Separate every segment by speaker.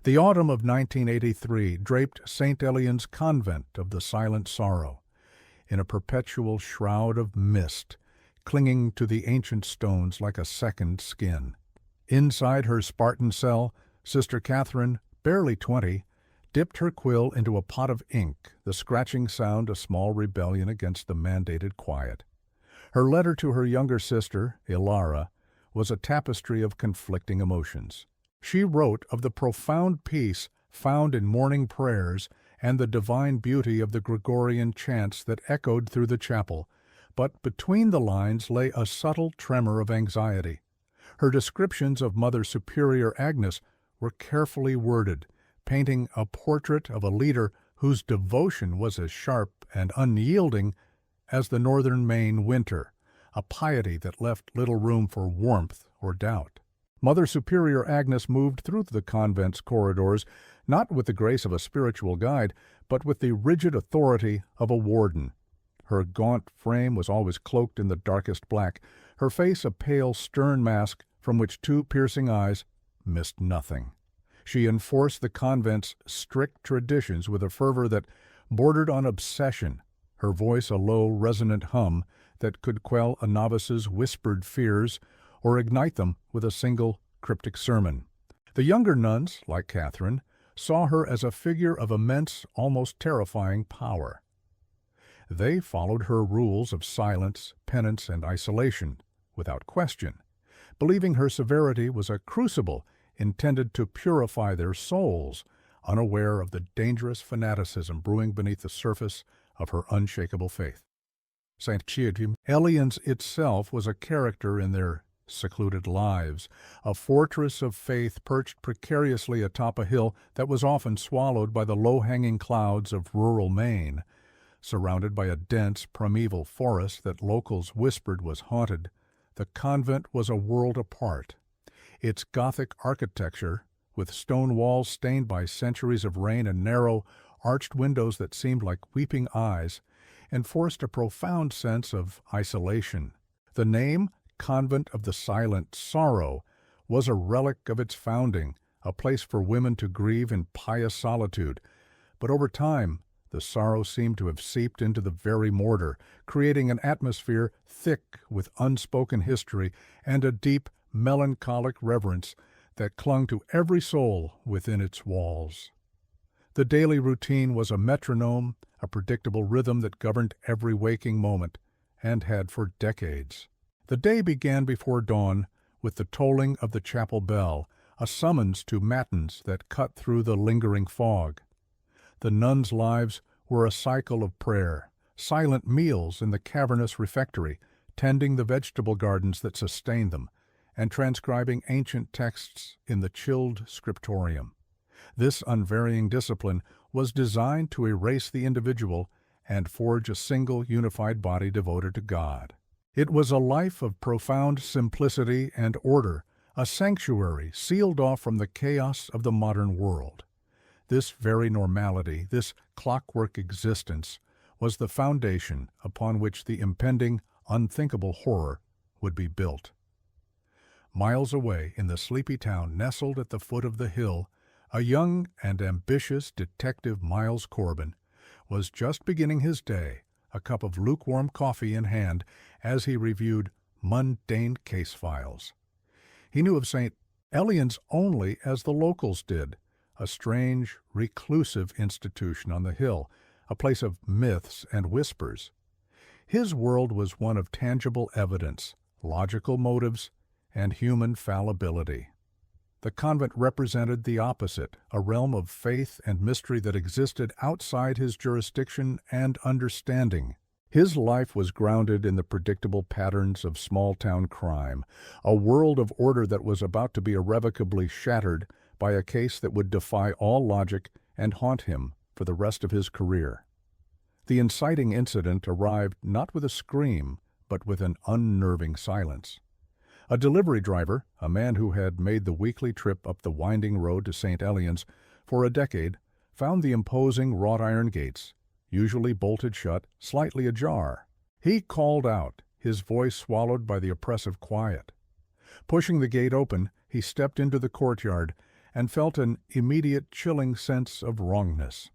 Speaker 1: The autumn of 1983 draped St. Elian's Convent of the Silent Sorrow in a perpetual shroud of mist, clinging to the ancient stones like a second skin. Inside her Spartan cell, Sister Catherine, barely 20, dipped her quill into a pot of ink, the scratching sound a small rebellion against the mandated quiet. Her letter to her younger sister, Ilara, was a tapestry of conflicting emotions. She wrote of the profound peace found in morning prayers and the divine beauty of the Gregorian chants that echoed through the chapel, but between the lines lay a subtle tremor of anxiety. Her descriptions of Mother Superior Agnes were carefully worded, painting a portrait of a leader whose devotion was as sharp and unyielding as the northern Maine winter, a piety that left little room for warmth or doubt. Mother Superior Agnes moved through the convent's corridors not with the grace of a spiritual guide, but with the rigid authority of a warden. Her gaunt frame was always cloaked in the darkest black, her face a pale, stern mask from which two piercing eyes missed nothing. She enforced the convent's strict traditions with a fervor that bordered on obsession, her voice a low, resonant hum that could quell a novice's whispered fears or ignite them with a single cryptic sermon. The younger nuns, like Catherine, saw her as a figure of immense, almost terrifying power. They followed her rules of silence, penance, and isolation, without question, believing her severity was a crucible intended to purify their souls, unaware of the dangerous fanaticism brewing beneath the surface of her unshakable faith. St. Elian's itself was a character in their secluded lives, a fortress of faith perched precariously atop a hill that was often swallowed by the low-hanging clouds of rural Maine. Surrounded by a dense, primeval forest that locals whispered was haunted, the convent was a world apart. Its Gothic architecture, with stone walls stained by centuries of rain and narrow, arched windows that seemed like weeping eyes, enforced a profound sense of isolation. The name, Convent of the Silent Sorrow, was a relic of its founding, a place for women to grieve in pious solitude. But over time, the sorrow seemed to have seeped into the very mortar, creating an atmosphere thick with unspoken history and a deep, melancholic reverence that clung to every soul within its walls. The daily routine was a metronome, a predictable rhythm that governed every waking moment, and had for decades. The day began before dawn with the tolling of the chapel bell, a summons to matins that cut through the lingering fog. The nuns' lives were a cycle of prayer, silent meals in the cavernous refectory, tending the vegetable gardens that sustained them, and transcribing ancient texts in the chilled scriptorium. This unvarying discipline was designed to erase the individual and forge a single unified body devoted to God. It was a life of profound simplicity and order, a sanctuary sealed off from the chaos of the modern world. This very normality, this clockwork existence, was the foundation upon which the impending, unthinkable horror would be built. Miles away, in the sleepy town nestled at the foot of the hill, a young and ambitious detective, Miles Corbin, was just beginning his day, a cup of lukewarm coffee in hand, as he reviewed mundane case files. He knew of St. Elian's only as the locals did, a strange, reclusive institution on the hill, a place of myths and whispers. His world was one of tangible evidence, logical motives, and human fallibility. The convent represented the opposite, a realm of faith and mystery that existed outside his jurisdiction and understanding. His life was grounded in the predictable patterns of small-town crime, a world of order that was about to be irrevocably shattered by a case that would defy all logic and haunt him for the rest of his career. The inciting incident arrived not with a scream, but with an unnerving silence. A delivery driver, a man who had made the weekly trip up the winding road to St. Elian's for a decade, found the imposing wrought iron gates, usually bolted shut, slightly ajar. He called out, his voice swallowed by the oppressive quiet. Pushing the gate open, he stepped into the courtyard, and felt an immediate chilling sense of wrongness.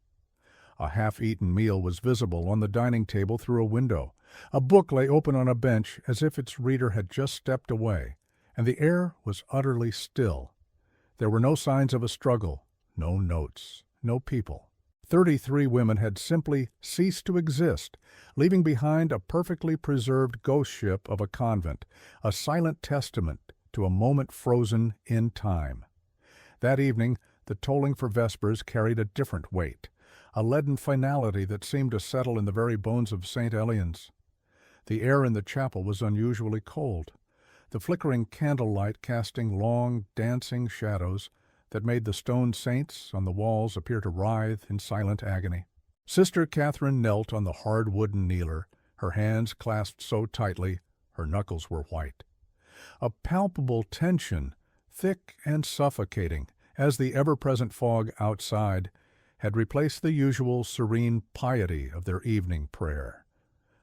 Speaker 1: A half-eaten meal was visible on the dining table through a window. A book lay open on a bench as if its reader had just stepped away, and the air was utterly still. There were no signs of a struggle, no notes, no people. 33 women had simply ceased to exist, leaving behind a perfectly preserved ghost ship of a convent, a silent testament to a moment frozen in time. That evening, the tolling for vespers carried a different weight, a leaden finality that seemed to settle in the very bones of St. Elian's. The air in the chapel was unusually cold, the flickering candlelight casting long, dancing shadows that made the stone saints on the walls appear to writhe in silent agony. Sister Catherine knelt on the hard wooden kneeler, her hands clasped so tightly her knuckles were white. A palpable tension, thick and suffocating, as the ever-present fog outside, had replaced the usual serene piety of their evening prayer.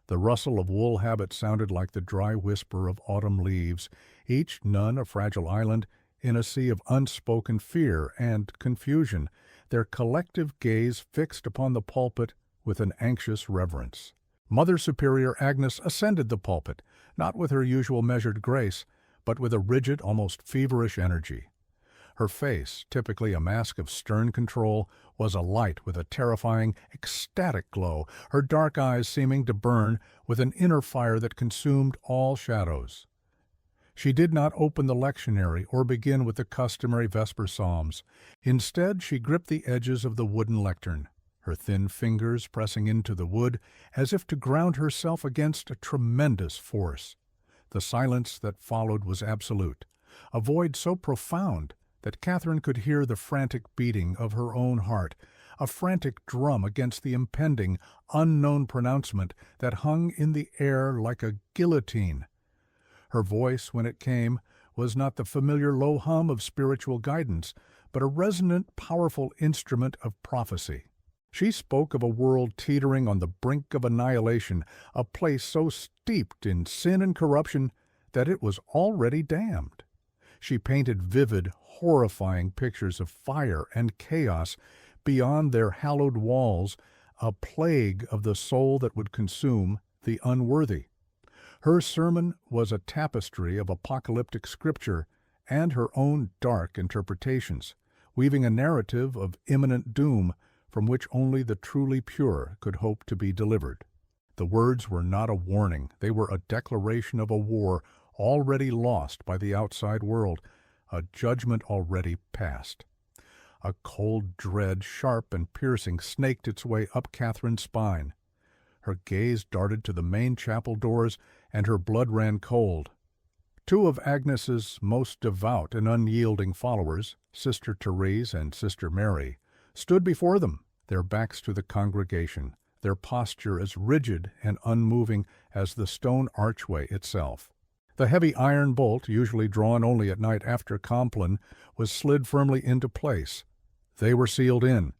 Speaker 1: The rustle of wool habits sounded like the dry whisper of autumn leaves, each nun a fragile island in a sea of unspoken fear and confusion, their collective gaze fixed upon the pulpit with an anxious reverence. Mother Superior Agnes ascended the pulpit, not with her usual measured grace, but with a rigid, almost feverish energy. Her face, typically a mask of stern control, was alight with a terrifying, ecstatic glow, her dark eyes seeming to burn with an inner fire that consumed all shadows. She did not open the lectionary or begin with the customary Vesper Psalms. Instead, she gripped the edges of the wooden lectern, her thin fingers pressing into the wood as if to ground herself against a tremendous force. The silence that followed was absolute, a void so profound that Catherine could hear the frantic beating of her own heart, a frantic drum against the impending, unknown pronouncement that hung in the air like a guillotine. Her voice, when it came, was not the familiar low hum of spiritual guidance, but a resonant, powerful instrument of prophecy. She spoke of a world teetering on the brink of annihilation, a place so steeped in sin and corruption that it was already damned. She painted vivid, horrifying pictures of fire and chaos beyond their hallowed walls, a plague of the soul that would consume the unworthy. Her sermon was a tapestry of apocalyptic scripture and her own dark interpretations, weaving a narrative of imminent doom from which only the truly pure could hope to be delivered. The words were not a warning, they were a declaration of a war already lost by the outside world, a judgment already past. A cold dread, sharp and piercing, snaked its way up Catherine's spine. Her gaze darted to the main chapel doors, and her blood ran cold. Two of Agnes's most devout and unyielding followers, Sister Therese and Sister Mary, stood before them, their backs to the congregation, their posture as rigid and unmoving as the stone archway itself. The heavy iron bolt, usually drawn only at night after Compline, was slid firmly into place. They were sealed in.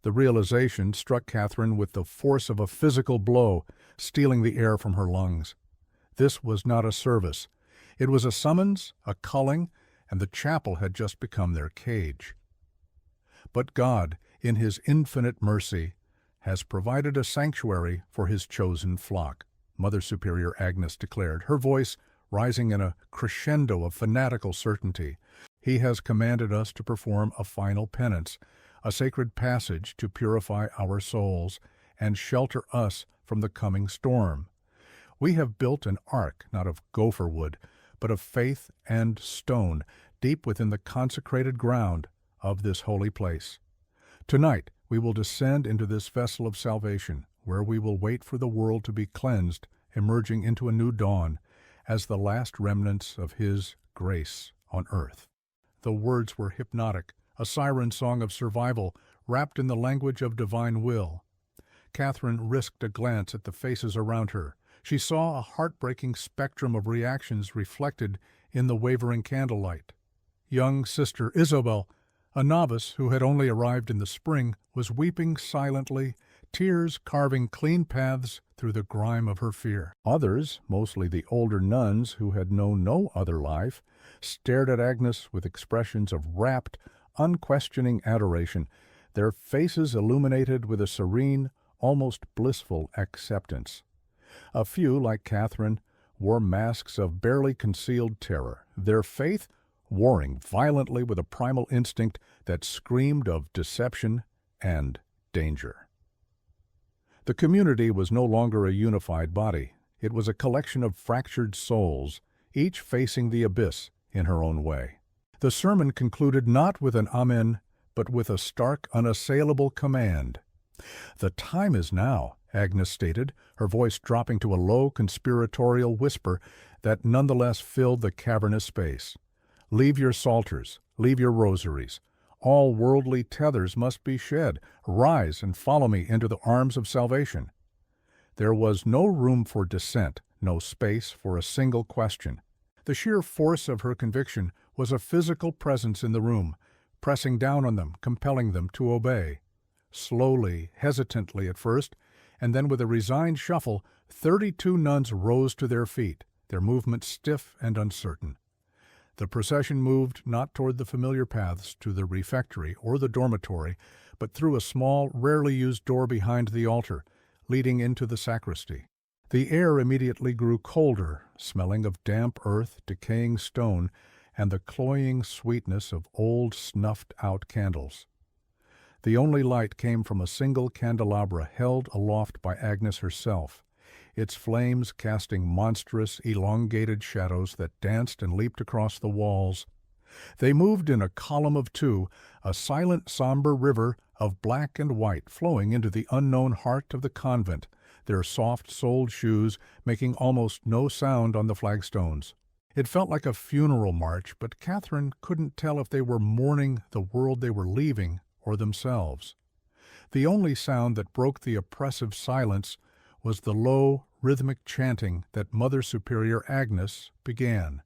Speaker 1: The realization struck Catherine with the force of a physical blow, stealing the air from her lungs. This was not a service. It was a summons, a culling, and the chapel had just become their cage. But God, in His infinite mercy, has provided a sanctuary for His chosen flock, Mother Superior Agnes declared, her voice rising in a crescendo of fanatical certainty. He has commanded us to perform a final penance, a sacred passage to purify our souls and shelter us from the coming storm. We have built an ark, not of gopher wood, but of faith and stone, deep within the consecrated ground of this holy place. Tonight we will descend into this vessel of salvation, where we will wait for the world to be cleansed, emerging into a new dawn, as the last remnants of His grace on earth. The words were hypnotic, a siren song of survival, wrapped in the language of divine will. Catherine risked a glance at the faces around her. She saw a heartbreaking spectrum of reactions reflected in the wavering candlelight. Young Sister Isabel, a novice who had only arrived in the spring, was weeping silently, tears carving clean paths through the grime of her fear. Others, mostly the older nuns who had known no other life, stared at Agnes with expressions of rapt, unquestioning adoration, their faces illuminated with a serene, almost blissful acceptance. A few, like Catherine, wore masks of barely concealed terror, their faith warring violently with a primal instinct that screamed of deception and danger. The community was no longer a unified body. It was a collection of fractured souls, each facing the abyss in her own way. The sermon concluded not with an amen, but with a stark, unassailable command. "The time is now," Agnes stated, her voice dropping to a low, conspiratorial whisper that nonetheless filled the cavernous space. "Leave your psalters, leave your rosaries. All worldly tethers must be shed. Rise and follow me into the arms of salvation." There was no room for dissent, no space for a single question. The sheer force of her conviction was a physical presence in the room, pressing down on them, compelling them to obey. Slowly, hesitantly at first, and then with a resigned shuffle, 32 nuns rose to their feet, their movements stiff and uncertain. The procession moved not toward the familiar paths to the refectory or the dormitory, but through a small, rarely used door behind the altar, leading into the sacristy. The air immediately grew colder, smelling of damp earth, decaying stone, and the cloying sweetness of old snuffed-out candles. The only light came from a single candelabra held aloft by Agnes herself, its flames casting monstrous, elongated shadows that danced and leaped across the walls. They moved in a column of two, a silent, somber river of black and white flowing into the unknown heart of the convent, their soft-soled shoes making almost no sound on the flagstones. It felt like a funeral march, but Catherine couldn't tell if they were mourning the world they were leaving or themselves. The only sound that broke the oppressive silence was the low, rhythmic chanting that Mother Superior Agnes began.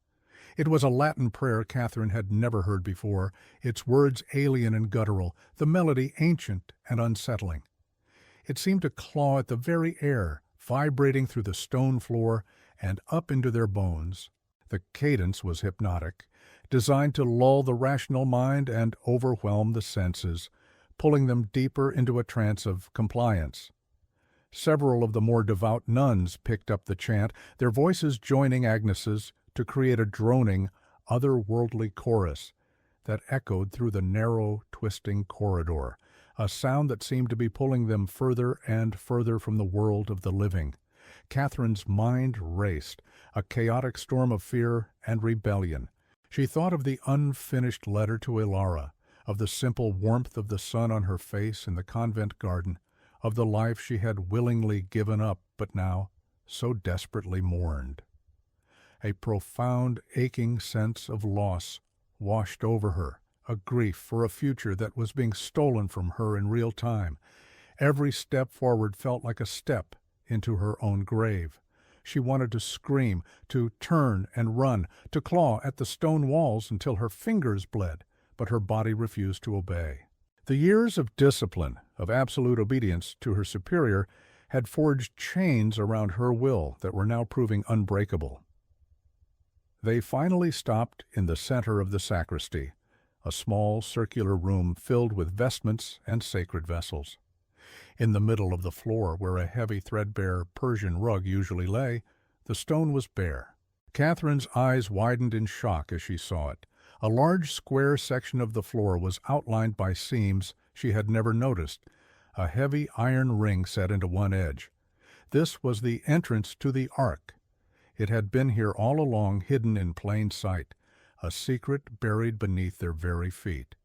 Speaker 1: It was a Latin prayer Catherine had never heard before, its words alien and guttural, the melody ancient and unsettling. It seemed to claw at the very air, vibrating through the stone floor and up into their bones. The cadence was hypnotic, designed to lull the rational mind and overwhelm the senses, pulling them deeper into a trance of compliance. Several of the more devout nuns picked up the chant, their voices joining Agnes's to create a droning, otherworldly chorus that echoed through the narrow, twisting corridor, a sound that seemed to be pulling them further and further from the world of the living. Catherine's mind raced, a chaotic storm of fear and rebellion. She thought of the unfinished letter to Ilara, of the simple warmth of the sun on her face in the convent garden, of the life she had willingly given up but now so desperately mourned. A profound, aching sense of loss washed over her, a grief for a future that was being stolen from her in real time. Every step forward felt like a step into her own grave. She wanted to scream, to turn and run, to claw at the stone walls until her fingers bled, but her body refused to obey. The years of discipline, of absolute obedience to her superior, had forged chains around her will that were now proving unbreakable. They finally stopped in the center of the sacristy, a small circular room filled with vestments and sacred vessels. In the middle of the floor, where a heavy threadbare Persian rug usually lay, the stone was bare. Catherine's eyes widened in shock as she saw it. A large square section of the floor was outlined by seams she had never noticed, a heavy iron ring set into one edge. This was the entrance to the ark. It had been here all along, hidden in plain sight, a secret buried beneath their very feet.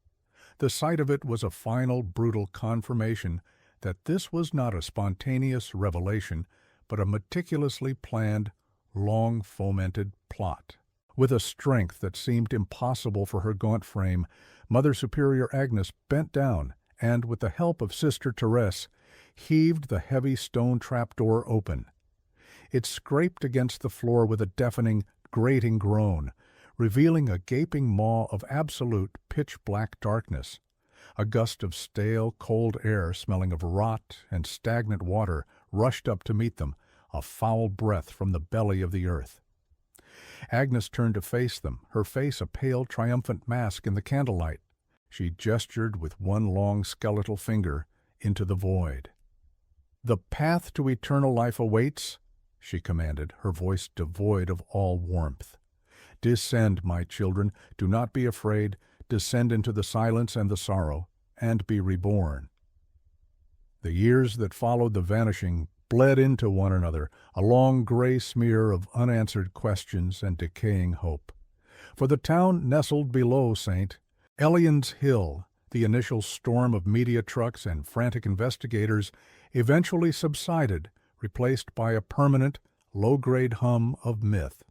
Speaker 1: The sight of it was a final, brutal confirmation that this was not a spontaneous revelation, but a meticulously planned, long-fomented plot. With a strength that seemed impossible for her gaunt frame, Mother Superior Agnes bent down and, with the help of Sister Therese, heaved the heavy stone trapdoor open. It scraped against the floor with a deafening, grating groan, revealing a gaping maw of absolute pitch-black darkness. A gust of stale, cold air smelling of rot and stagnant water rushed up to meet them, a foul breath from the belly of the earth. Agnes turned to face them, her face a pale, triumphant mask in the candlelight. She gestured with one long skeletal finger into the void. "The path to eternal life awaits," she commanded, her voice devoid of all warmth. "Descend, my children, do not be afraid, descend into the silence and the sorrow, and be reborn." The years that followed the vanishing bled into one another, a long gray smear of unanswered questions and decaying hope. For the town nestled below St. Elian's Hill, the initial storm of media trucks and frantic investigators eventually subsided, replaced by a permanent, low-grade hum of myth.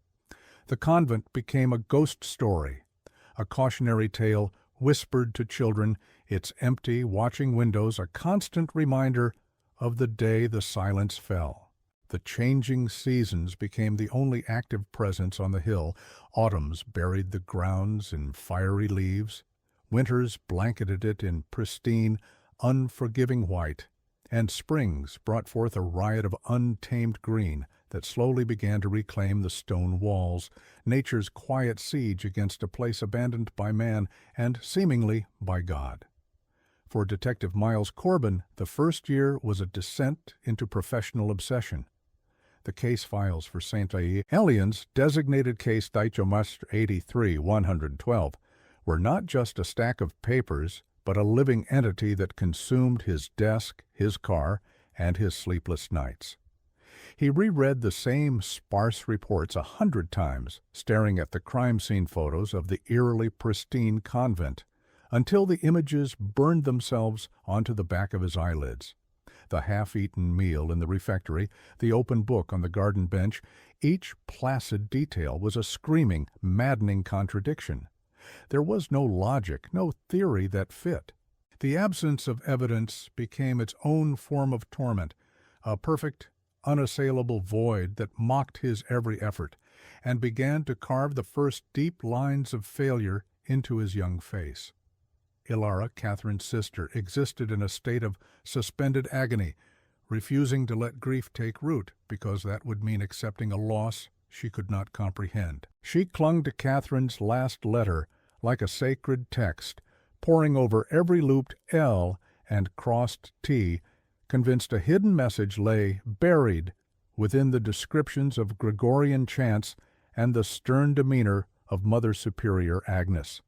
Speaker 1: The convent became a ghost story, a cautionary tale whispered to children, its empty, watching windows a constant reminder of the day the silence fell. The changing seasons became the only active presence on the hill. Autumns buried the grounds in fiery leaves. Winters blanketed it in pristine, unforgiving white. And springs brought forth a riot of untamed green that slowly began to reclaim the stone walls, nature's quiet siege against a place abandoned by man and seemingly by God. For Detective Miles Corbin, the first year was a descent into professional obsession. The case files for St. Elian's designated case Daichomaster 83-112 were not just a stack of papers, but a living entity that consumed his desk, his car, and his sleepless nights. He reread the same sparse reports 100 times, staring at the crime scene photos of the eerily pristine convent, until the images burned themselves onto the back of his eyelids. The half-eaten meal in the refectory, the open book on the garden bench, each placid detail was a screaming, maddening contradiction. There was no logic, no theory that fit. The absence of evidence became its own form of torment, a perfect, unassailable void that mocked his every effort, and began to carve the first deep lines of failure into his young face. Ilara, Catherine's sister, existed in a state of suspended agony, refusing to let grief take root because that would mean accepting a loss she could not comprehend. She clung to Catherine's last letter like a sacred text, poring over every looped L and crossed T, convinced a hidden message lay buried within the descriptions of Gregorian chants and the stern demeanor of Mother Superior Agnes.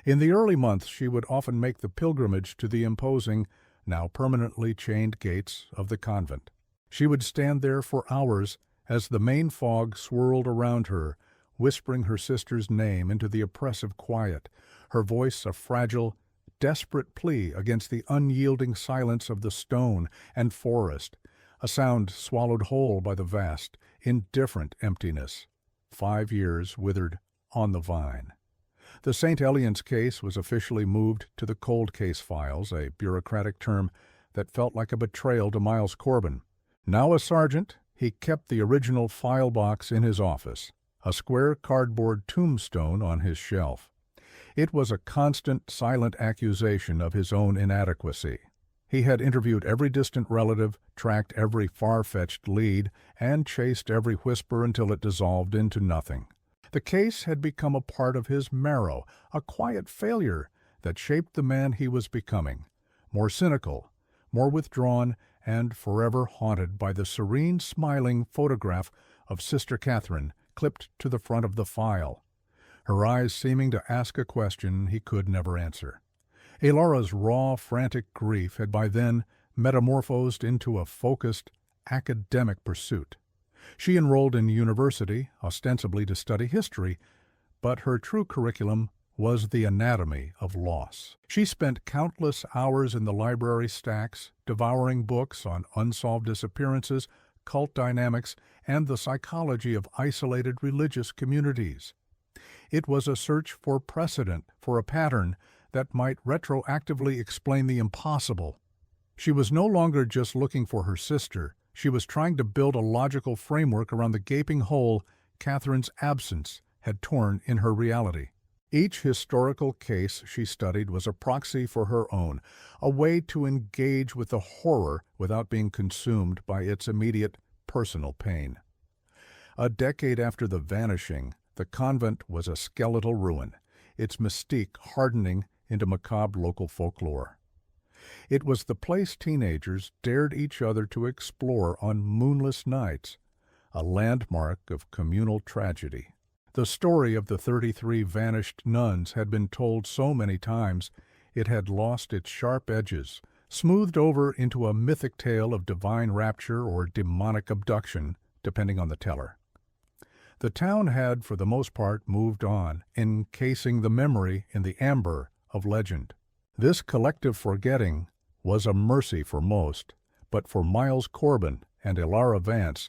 Speaker 1: In the early months she would often make the pilgrimage to the imposing, now permanently chained gates of the convent. She would stand there for hours as the main fog swirled around her, whispering her sister's name into the oppressive quiet, her voice a fragile, desperate plea against the unyielding silence of the stone and forest, a sound swallowed whole by the vast, indifferent emptiness. 5 years withered on the vine. The St. Elian's case was officially moved to the cold case files, a bureaucratic term that felt like a betrayal to Miles Corbin. Now a sergeant, he kept the original file box in his office, a square cardboard tombstone on his shelf. It was a constant, silent accusation of his own inadequacy. He had interviewed every distant relative, tracked every far-fetched lead, and chased every whisper until it dissolved into nothing. The case had become a part of his marrow, a quiet failure that shaped the man he was becoming, more cynical, more withdrawn, and forever haunted by the serene, smiling photograph of Sister Catherine clipped to the front of the file, her eyes seeming to ask a question he could never answer. Ilara's raw, frantic grief had by then metamorphosed into a focused, academic pursuit. She enrolled in university, ostensibly to study history, but her true curriculum was the anatomy of loss. She spent countless hours in the library stacks, devouring books on unsolved disappearances, cult dynamics, and the psychology of isolated religious communities. It was a search for precedent, for a pattern that might retroactively explain the impossible. She was no longer just looking for her sister. She was trying to build a logical framework around the gaping hole Catherine's absence had torn in her reality. Each historical case she studied was a proxy for her own, a way to engage with the horror without being consumed by its immediate personal pain. A decade after the vanishing, the convent was a skeletal ruin, its mystique hardening into macabre local folklore. It was the place teenagers dared each other to explore on moonless nights, a landmark of communal tragedy. The story of the 33 vanished nuns had been told so many times it had lost its sharp edges, smoothed over into a mythic tale of divine rapture or demonic abduction, depending on the teller. The town had, for the most part, moved on, encasing the memory in the amber of legend. This collective forgetting was a mercy for most, but for Miles Corbin and Elara Vance,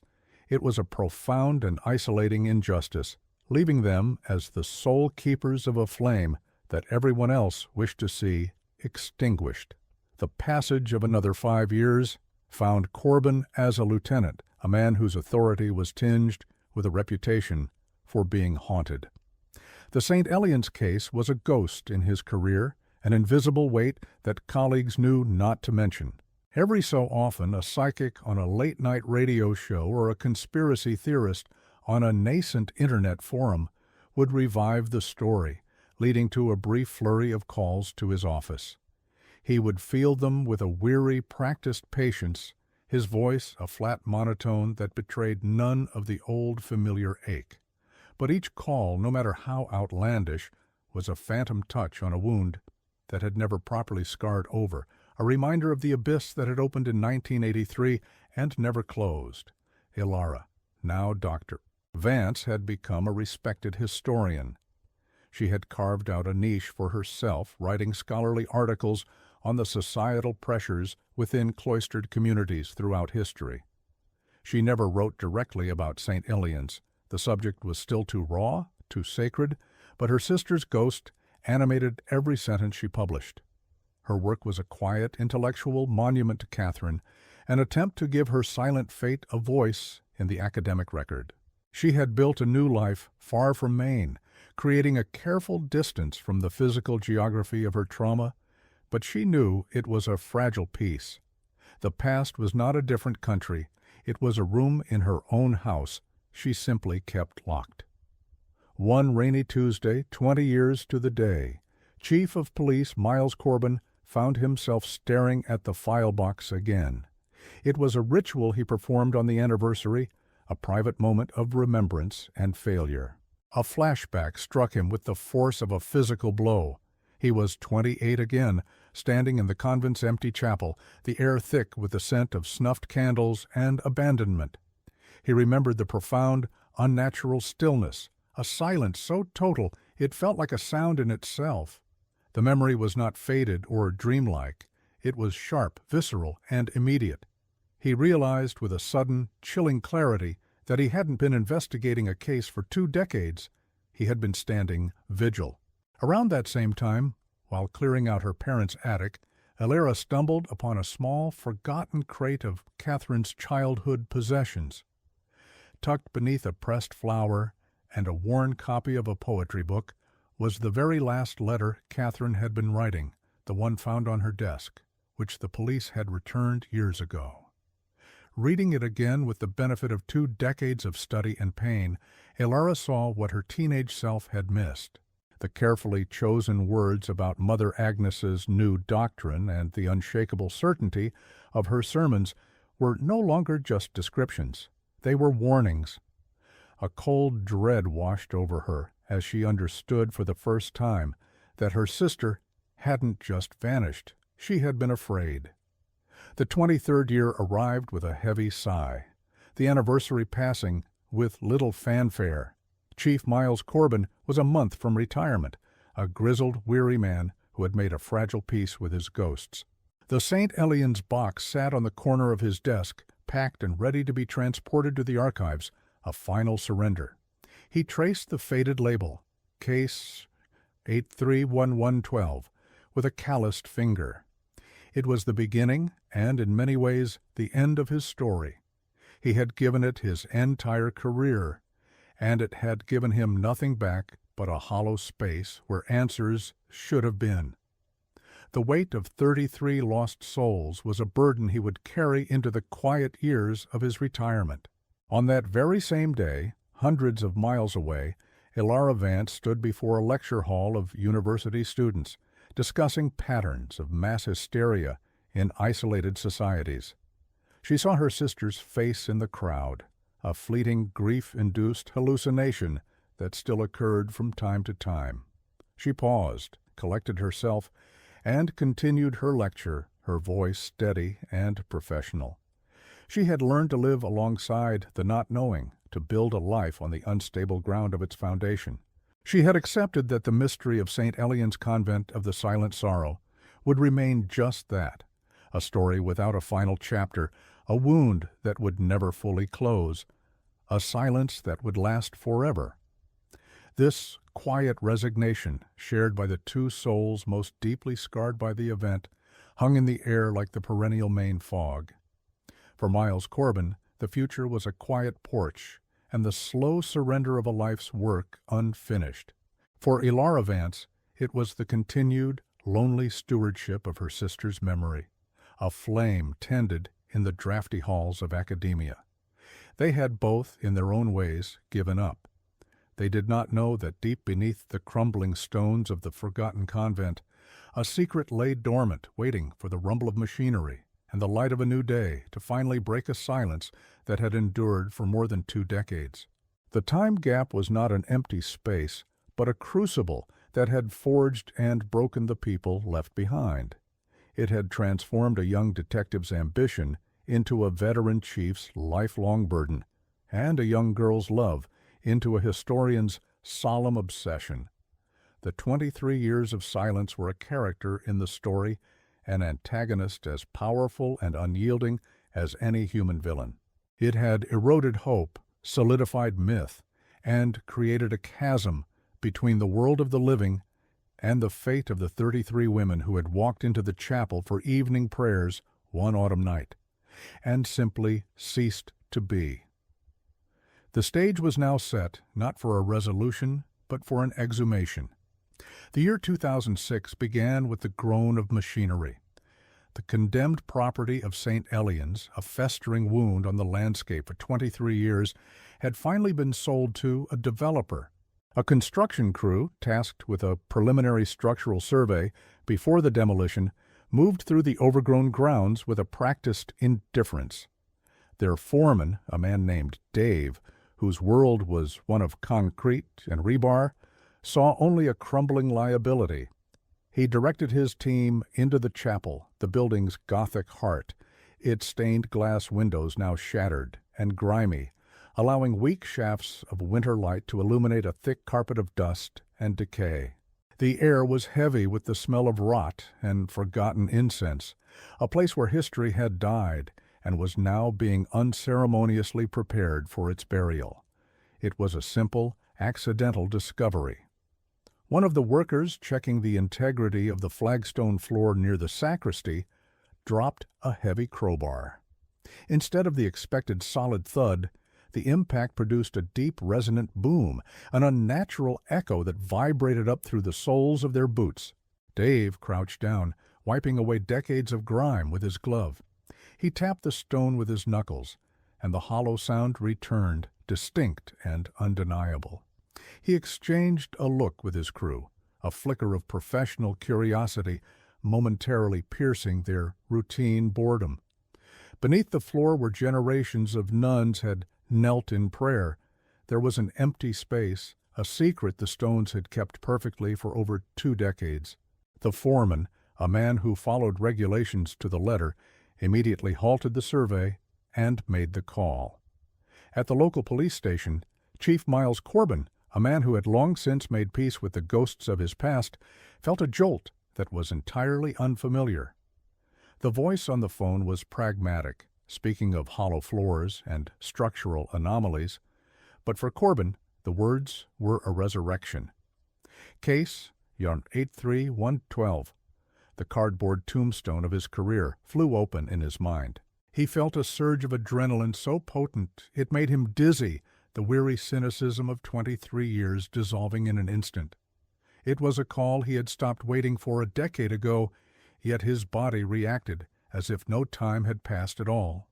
Speaker 1: it was a profound and isolating injustice, leaving them as the sole keepers of a flame that everyone else wished to see extinguished. The passage of another 5 years found Corbin as a lieutenant, a man whose authority was tinged with a reputation for being haunted. The St. Elian's case was a ghost in his career, an invisible weight that colleagues knew not to mention. Every so often, a psychic on a late-night radio show or a conspiracy theorist on a nascent internet forum would revive the story, leading to a brief flurry of calls to his office. He would field them with a weary, practiced patience, his voice a flat monotone that betrayed none of the old familiar ache. But each call, no matter how outlandish, was a phantom touch on a wound that had never properly scarred over, a reminder of the abyss that had opened in 1983 and never closed. Elara, now Dr. Vance, had become a respected historian. She had carved out a niche for herself, writing scholarly articles on the societal pressures within cloistered communities throughout history. She never wrote directly about St. Elian's. The subject was still too raw, too sacred, but her sister's ghost animated every sentence she published. Her work was a quiet, intellectual monument to Catherine, an attempt to give her silent fate a voice in the academic record. She had built a new life far from Maine, creating a careful distance from the physical geography of her trauma, but she knew it was a fragile piece. The past was not a different country. It was a room in her own house she simply kept locked. One rainy Tuesday, 20 years to the day, Chief of Police Miles Corbin found himself staring at the file box again. It was a ritual he performed on the anniversary, a private moment of remembrance and failure. A flashback struck him with the force of a physical blow. He was 28 again, standing in the convent's empty chapel, the air thick with the scent of snuffed candles and abandonment. He remembered the profound, unnatural stillness, a silence so total it felt like a sound in itself. The memory was not faded or dreamlike. It was sharp, visceral, and immediate. He realized with a sudden, chilling clarity that he hadn't been investigating a case for 2 decades. He had been standing vigil. Around that same time, while clearing out her parents' attic, Elara stumbled upon a small, forgotten crate of Catherine's childhood possessions. Tucked beneath a pressed flower and a worn copy of a poetry book was the very last letter Catherine had been writing, the one found on her desk, which the police had returned years ago. Reading it again with the benefit of 2 decades of study and pain, Elara saw what her teenage self had missed. The carefully chosen words about Mother Agnes's new doctrine and the unshakable certainty of her sermons were no longer just descriptions. They were warnings. A cold dread washed over her as she understood for the first time that her sister hadn't just vanished. She had been afraid. The 23rd year arrived with a heavy sigh, the anniversary passing with little fanfare. Chief Miles Corbin was a month from retirement, a grizzled, weary man who had made a fragile peace with his ghosts. The St. Elian's box sat on the corner of his desk, packed and ready to be transported to the archives, a final surrender. He traced the faded label, Case 831112, with a calloused finger. It was the beginning and, in many ways, the end of his story. He had given it his entire career, and it had given him nothing back but a hollow space where answers should have been. The weight of 33 lost souls was a burden he would carry into the quiet years of his retirement. On that very same day, hundreds of miles away, Elara Vance stood before a lecture hall of university students, discussing patterns of mass hysteria in isolated societies. She saw her sister's face in the crowd, a fleeting grief-induced hallucination that still occurred from time to time. She paused, collected herself, and continued her lecture, her voice steady and professional. She had learned to live alongside the not knowing, to build a life on the unstable ground of its foundation. She had accepted that the mystery of St. Elian's Convent of the Silent Sorrow would remain just that, a story without a final chapter, a wound that would never fully close, a silence that would last forever. This quiet resignation, shared by the two souls most deeply scarred by the event, hung in the air like the perennial Maine fog. For Miles Corbin, the future was a quiet porch, and the slow surrender of a life's work unfinished. For Elara Vance, it was the continued, lonely stewardship of her sister's memory, a flame tended in the drafty halls of academia. They had both, in their own ways, given up. They did not know that deep beneath the crumbling stones of the forgotten convent, a secret lay dormant, waiting for the rumble of machinery and the light of a new day to finally break a silence that had endured for more than 2 decades. The time gap was not an empty space, but a crucible that had forged and broken the people left behind. It had transformed a young detective's ambition into a veteran chief's lifelong burden, and a young girl's love into a historian's solemn obsession. The 23 years of silence were a character in the story, an antagonist as powerful and unyielding as any human villain. It had eroded hope, solidified myth, and created a chasm between the world of the living and the fate of the 33 women who had walked into the chapel for evening prayers one autumn night, and simply ceased to be. The stage was now set, not for a resolution, but for an exhumation. The year 2006 began with the groan of machinery. The condemned property of St. Elian's, a festering wound on the landscape for 23 years, had finally been sold to a developer. A construction crew, tasked with a preliminary structural survey before the demolition, moved through the overgrown grounds with a practiced indifference. Their foreman, a man named Dave, whose world was one of concrete and rebar, saw only a crumbling liability. He directed his team into the chapel, the building's Gothic heart, its stained glass windows now shattered and grimy, allowing weak shafts of winter light to illuminate a thick carpet of dust and decay. The air was heavy with the smell of rot and forgotten incense, a place where history had died and was now being unceremoniously prepared for its burial. It was a simple, accidental discovery. One of the workers checking the integrity of the flagstone floor near the sacristy dropped a heavy crowbar. Instead of the expected solid thud, the impact produced a deep, resonant boom, an unnatural echo that vibrated up through the soles of their boots. Dave crouched down, wiping away decades of grime with his glove. He tapped the stone with his knuckles, and the hollow sound returned, distinct and undeniable. He exchanged a look with his crew, a flicker of professional curiosity momentarily piercing their routine boredom. Beneath the floor where generations of nuns had knelt in prayer, there was an empty space, a secret the stones had kept perfectly for over 2 decades. The foreman, a man who followed regulations to the letter, immediately halted the survey and made the call. At the local police station, Chief Miles Corbin, a man who had long since made peace with the ghosts of his past, felt a jolt that was entirely unfamiliar. The voice on the phone was pragmatic, speaking of hollow floors and structural anomalies, but for Corbin, the words were a resurrection. Case, Yarn 83112. The cardboard tombstone of his career flew open in his mind. He felt a surge of adrenaline so potent it made him dizzy, the weary cynicism of 23 years dissolving in an instant. It was a call he had stopped waiting for a decade ago, yet his body reacted as if no time had passed at all.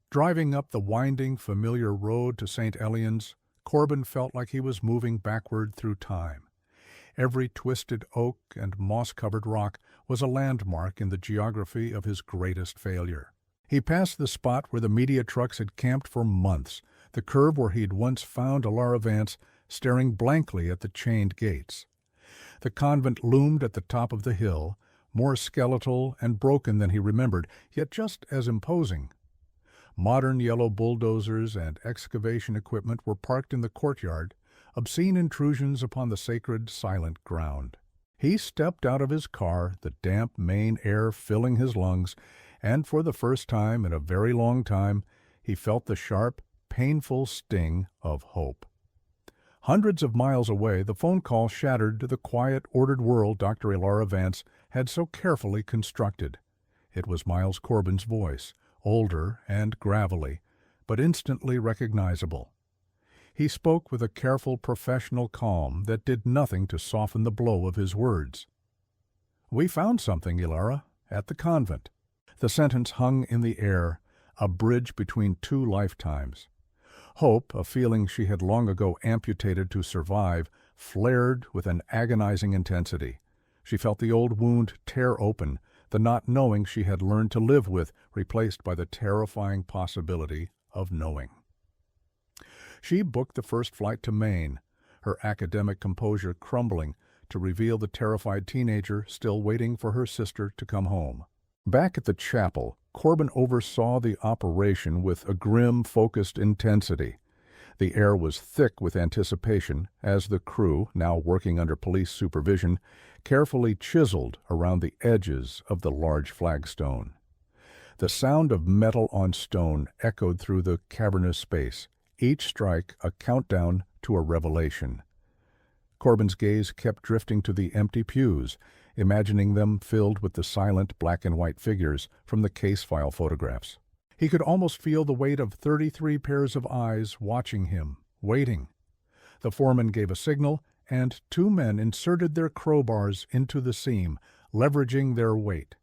Speaker 1: Driving up the winding, familiar road to St. Elian's, Corbin felt like he was moving backward through time. Every twisted oak and moss-covered rock was a landmark in the geography of his greatest failure. He passed the spot where the media trucks had camped for months, the curve where he'd once found Alara Vance staring blankly at the chained gates. The convent loomed at the top of the hill, more skeletal and broken than he remembered, yet just as imposing. Modern yellow bulldozers and excavation equipment were parked in the courtyard, obscene intrusions upon the sacred, silent ground. He stepped out of his car, the damp Maine air filling his lungs, and for the first time in a very long time, he felt the sharp, painful sting of hope. Hundreds of miles away, the phone call shattered the quiet, ordered world Dr. Alara Vance had so carefully constructed. It was Miles Corbin's voice, older and gravelly, but instantly recognizable. He spoke with a careful professional calm that did nothing to soften the blow of his words. "We found something, Alara, at the convent." The sentence hung in the air, a bridge between two lifetimes. Hope, a feeling she had long ago amputated to survive, flared with an agonizing intensity. She felt the old wound tear open, the not knowing she had learned to live with replaced by the terrifying possibility of knowing. She booked the first flight to Maine, her academic composure crumbling to reveal the terrified teenager still waiting for her sister to come home. Back at the chapel, Corbin oversaw the operation with a grim, focused intensity. The air was thick with anticipation as the crew, now working under police supervision, carefully chiseled around the edges of the large flagstone. The sound of metal on stone echoed through the cavernous space, each strike a countdown to a revelation. Corbin's gaze kept drifting to the empty pews, imagining them filled with the silent black-and-white figures from the case file photographs. He could almost feel the weight of 33 pairs of eyes watching him, waiting. The foreman gave a signal, and two men inserted their crowbars into the seam, leveraging their weight.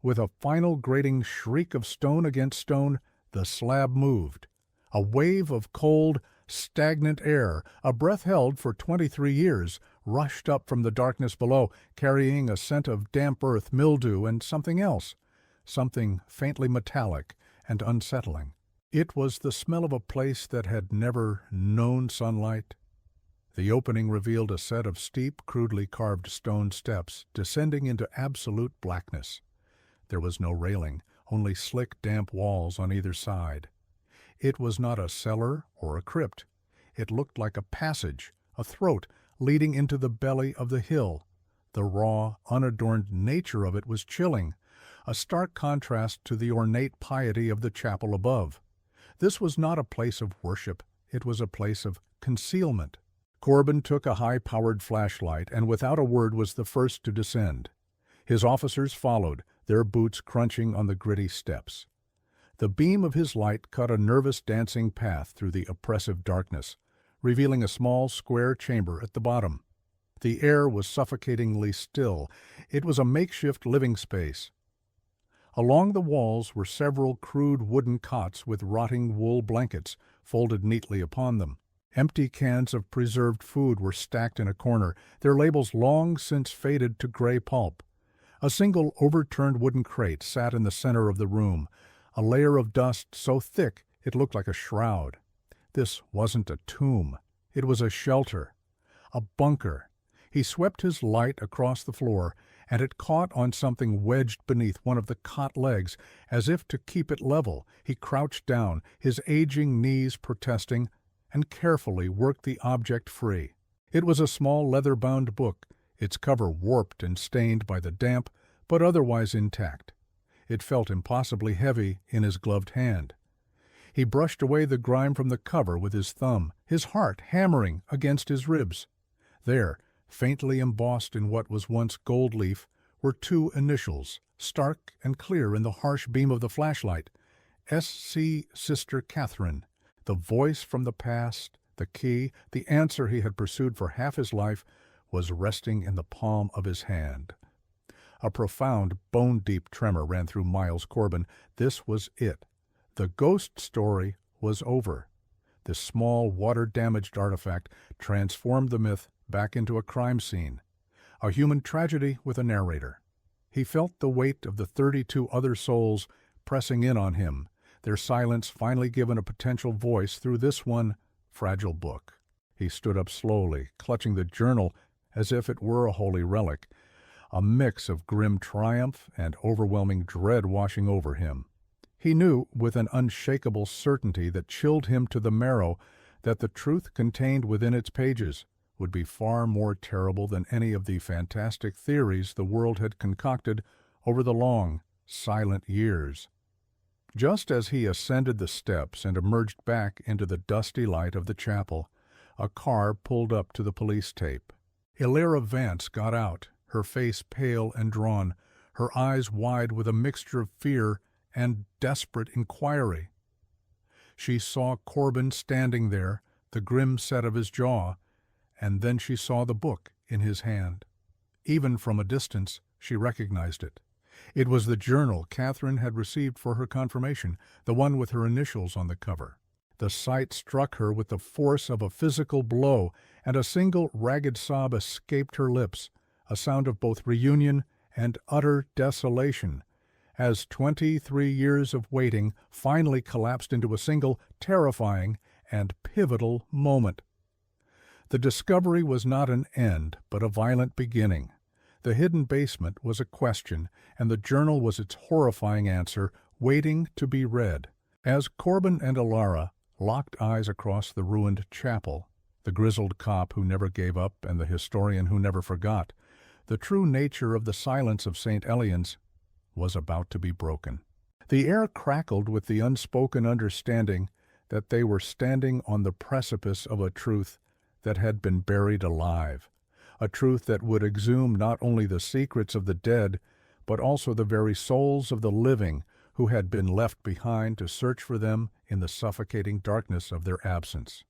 Speaker 1: With a final grating shriek of stone against stone, the slab moved. A wave of cold, stagnant air, a breath held for 23 years, rushed up from the darkness below, carrying a scent of damp earth, mildew, and something else, something faintly metallic and unsettling. It was the smell of a place that had never known sunlight. The opening revealed a set of steep, crudely carved stone steps descending into absolute blackness. There was no railing, only slick, damp walls on either side. It was not a cellar or a crypt. It looked like a passage, a throat leading into the belly of the hill. The raw, unadorned nature of it was chilling, a stark contrast to the ornate piety of the chapel above. This was not a place of worship. It was a place of concealment. Corbin took a high-powered flashlight and without a word was the first to descend. His officers followed, their boots crunching on the gritty steps. The beam of his light cut a nervous dancing path through the oppressive darkness, revealing a small square chamber at the bottom. The air was suffocatingly still. It was a makeshift living space. Along the walls were several crude wooden cots with rotting wool blankets folded neatly upon them. Empty cans of preserved food were stacked in a corner, their labels long since faded to gray pulp. A single overturned wooden crate sat in the center of the room, a layer of dust so thick it looked like a shroud. This wasn't a tomb. It was a shelter, a bunker. He swept his light across the floor, and it caught on something wedged beneath one of the cot legs. As if to keep it level, he crouched down, his aging knees protesting, and carefully worked the object free. It was a small leather-bound book, its cover warped and stained by the damp, but otherwise intact. It felt impossibly heavy in his gloved hand. He brushed away the grime from the cover with his thumb, his heart hammering against his ribs. There, faintly embossed in what was once gold leaf, were two initials, stark and clear in the harsh beam of the flashlight. S.C. Sister Catherine. The voice from the past, the key, the answer he had pursued for half his life, was resting in the palm of his hand. A profound, bone-deep tremor ran through Miles Corbin. This was it. The ghost story was over. This small, water-damaged artifact transformed the myth back into a crime scene, a human tragedy with a narrator. He felt the weight of the 32 other souls pressing in on him, their silence finally given a potential voice through this one fragile book. He stood up slowly, clutching the journal as if it were a holy relic, a mix of grim triumph and overwhelming dread washing over him. He knew with an unshakable certainty that chilled him to the marrow that the truth contained within its pages would be far more terrible than any of the fantastic theories the world had concocted over the long, silent years. Just as he ascended the steps and emerged back into the dusty light of the chapel, a car pulled up to the police tape. Elara Vance got out, her face pale and drawn, her eyes wide with a mixture of fear and desperate inquiry. She saw Corbin standing there, the grim set of his jaw, and then she saw the book in his hand. Even from a distance, she recognized it. It was the journal Catherine had received for her confirmation, the one with her initials on the cover. The sight struck her with the force of a physical blow, and a single ragged sob escaped her lips, a sound of both reunion and utter desolation, as 23 years of waiting finally collapsed into a single terrifying and pivotal moment. The discovery was not an end, but a violent beginning. The hidden basement was a question, and the journal was its horrifying answer, waiting to be read. As Corbin and Elara locked eyes across the ruined chapel, the grizzled cop who never gave up and the historian who never forgot, the true nature of the silence of St. Elian's was about to be broken. The air crackled with the unspoken understanding that they were standing on the precipice of a truth that had been buried alive, a truth that would exhume not only the secrets of the dead, but also the very souls of the living who had been left behind to search for them in the suffocating darkness of their absence.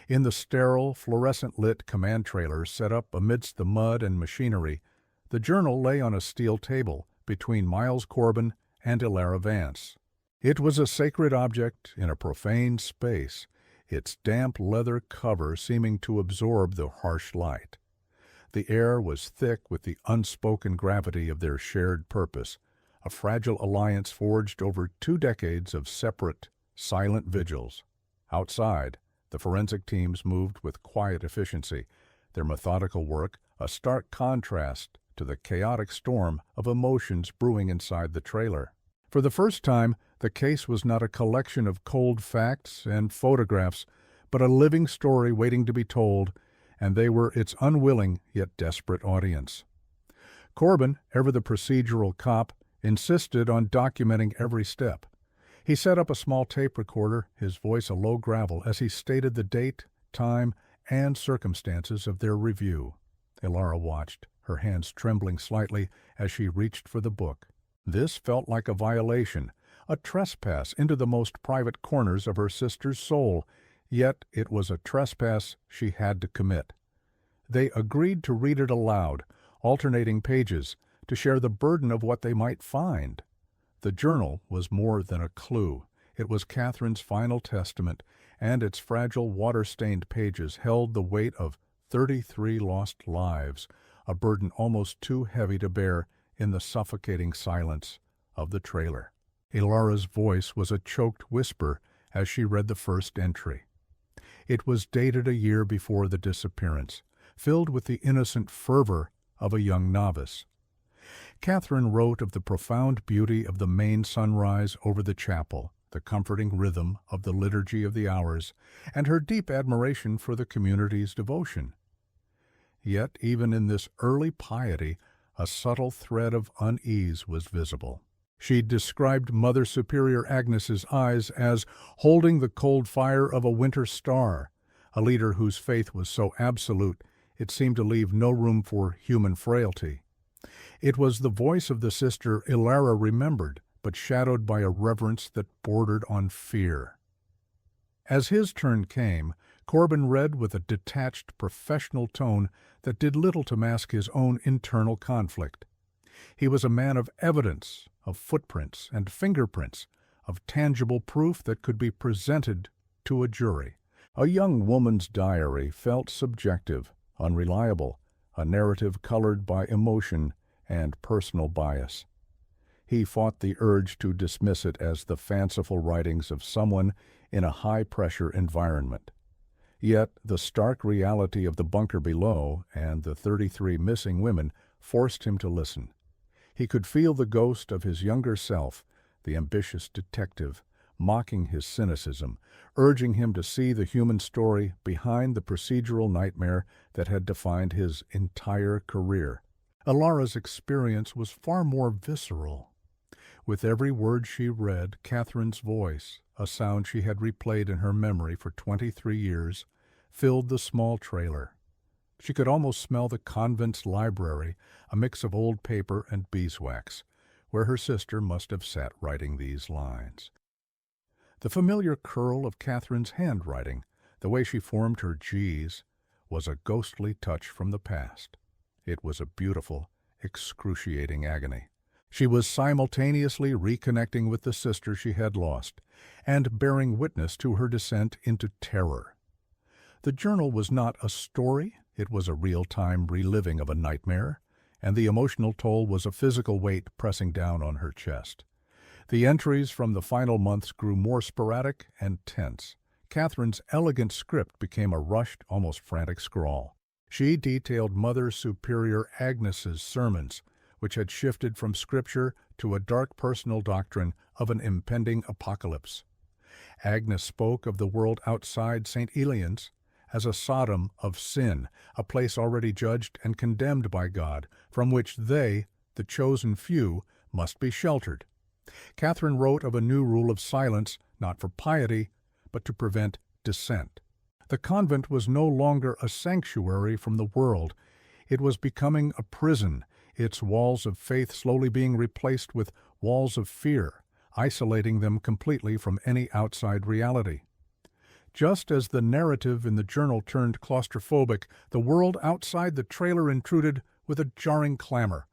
Speaker 1: In the sterile, fluorescent-lit command trailer set up amidst the mud and machinery, the journal lay on a steel table between Miles Corbin and Elara Vance. It was a sacred object in a profane space, its damp leather cover seeming to absorb the harsh light. The air was thick with the unspoken gravity of their shared purpose, a fragile alliance forged over 2 decades of separate, silent vigils. Outside, the forensic teams moved with quiet efficiency, their methodical work a stark contrast to the chaotic storm of emotions brewing inside the trailer. For the first time, the case was not a collection of cold facts and photographs, but a living story waiting to be told, and they were its unwilling yet desperate audience. Corbin, ever the procedural cop, insisted on documenting every step. He set up a small tape recorder, his voice a low gravel, as he stated the date, time, and circumstances of their review. Elara watched, her hands trembling slightly as she reached for the book. This felt like a violation, a trespass into the most private corners of her sister's soul, yet it was a trespass she had to commit. They agreed to read it aloud, alternating pages, to share the burden of what they might find. The journal was more than a clue. It was Catherine's final testament, and its fragile, water-stained pages held the weight of 33 lost lives, a burden almost too heavy to bear in the suffocating silence of the trailer. Elara's voice was a choked whisper as she read the first entry. It was dated a year before the disappearance, filled with the innocent fervor of a young novice. Catherine wrote of the profound beauty of the Maine sunrise over the chapel, the comforting rhythm of the liturgy of the hours, and her deep admiration for the community's devotion. Yet even in this early piety, a subtle thread of unease was visible. She described Mother Superior Agnes's eyes as holding the cold fire of a winter star, a leader whose faith was so absolute it seemed to leave no room for human frailty. It was the voice of the sister Elara remembered, but shadowed by a reverence that bordered on fear. As his turn came, Corbin read with a detached, professional tone that did little to mask his own internal conflict. He was a man of evidence, of footprints and fingerprints, of tangible proof that could be presented to a jury. A young woman's diary felt subjective, unreliable, a narrative colored by emotion and personal bias. He fought the urge to dismiss it as the fanciful writings of someone in a high-pressure environment. Yet the stark reality of the bunker below and the 33 missing women forced him to listen. He could feel the ghost of his younger self, the ambitious detective, mocking his cynicism, urging him to see the human story behind the procedural nightmare that had defined his entire career. Ilara's experience was far more visceral. With every word she read, Catherine's voice, a sound she had replayed in her memory for 23 years, filled the small trailer. She could almost smell the convent's library, a mix of old paper and beeswax, where her sister must have sat writing these lines. The familiar curl of Catherine's handwriting, the way she formed her G's, was a ghostly touch from the past. It was a beautiful, excruciating agony. She was simultaneously reconnecting with the sister she had lost and bearing witness to her descent into terror. The journal was not a story, it was a real-time reliving of a nightmare, and the emotional toll was a physical weight pressing down on her chest. The entries from the final months grew more sporadic and tense. Catherine's elegant script became a rushed, almost frantic scrawl. She detailed Mother Superior Agnes's sermons, which had shifted from scripture to a dark personal doctrine of an impending apocalypse. Agnes spoke of the world outside St. Elian's as a Sodom of sin, a place already judged and condemned by God, from which they, the chosen few, must be sheltered. Catherine wrote of a new rule of silence, not for piety, but to prevent dissent. The convent was no longer a sanctuary from the world. It was becoming a prison, its walls of faith slowly being replaced with walls of fear, isolating them completely from any outside reality. Just as the narrative in the journal turned claustrophobic, the world outside the trailer intruded with a jarring clamor.